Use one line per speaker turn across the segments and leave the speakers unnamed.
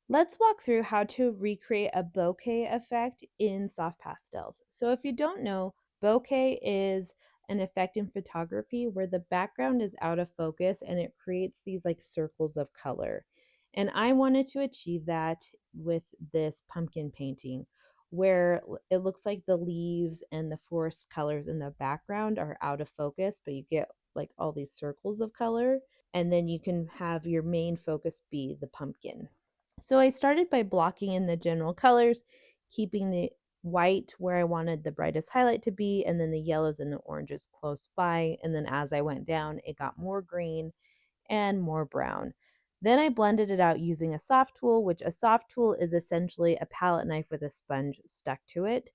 Let's walk through how to recreate a bokeh effect in soft pastels. So if you don't know, bokeh is an effect in photography where the background is out of focus and it creates these like circles of color. And I wanted to achieve that with this pumpkin painting where it looks like the leaves and the forest colors in the background are out of focus, but you get like all these circles of color. And then you can have your main focus be the pumpkin. So I started by blocking in the general colors, keeping the white where I wanted the brightest highlight to be, and then the yellows and the oranges close by. And then as I went down, it got more green and more brown. Then I blended it out using a soft tool, which a soft tool is essentially a palette knife with a sponge stuck to it.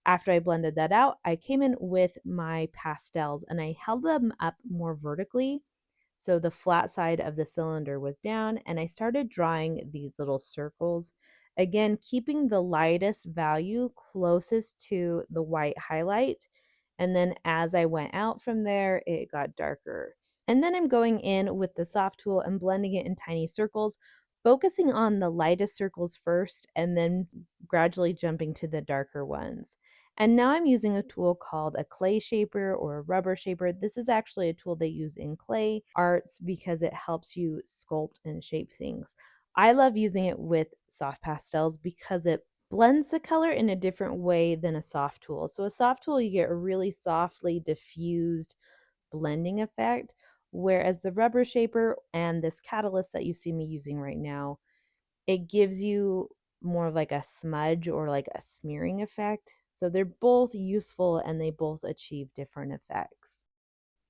After I blended that out, I came in with my pastels and I held them up more vertically so the flat side of the cylinder was down, and I started drawing these little circles. Again, keeping the lightest value closest to the white highlight. And then as I went out from there, it got darker. And then I'm going in with the soft tool and blending it in tiny circles, focusing on the lightest circles first, and then gradually jumping to the darker ones. And now I'm using a tool called a clay shaper or a rubber shaper. This is actually a tool they use in clay arts because it helps you sculpt and shape things. I love using it with soft pastels because it blends the color in a different way than a soft tool. So a soft tool, you get a really softly diffused blending effect, whereas the rubber shaper and this catalyst that you see me using right now, it gives you more of like a smudge or like a smearing effect. So they're both useful and they both achieve different effects.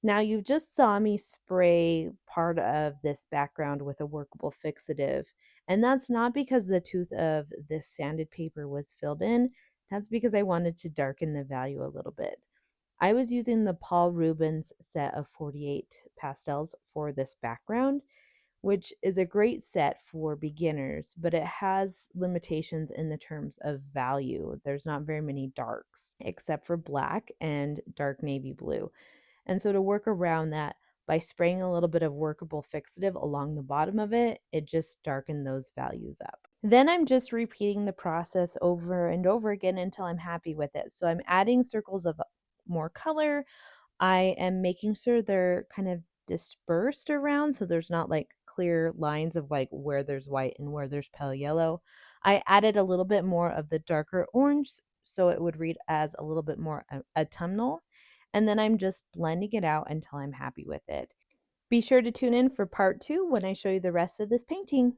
Now you just saw me spray part of this background with a workable fixative, and that's not because the tooth of this sanded paper was filled in. That's because I wanted to darken the value a little bit. I was using the Paul Rubens set of 48 pastels for this background, which is a great set for beginners, but it has limitations in the terms of value. There's not very many darks except for black and dark navy blue. And so to work around that, by spraying a little bit of workable fixative along the bottom of it, it just darkened those values up. Then I'm just repeating the process over and over again until I'm happy with it. So I'm adding circles of more color. I am making sure they're kind of dispersed around so there's not like clear lines of like where there's white and where there's pale yellow. I added a little bit more of the darker orange so it would read as a little bit more autumnal. And then I'm just blending it out until I'm happy with it. Be sure to tune in for part 2 when I show you the rest of this painting.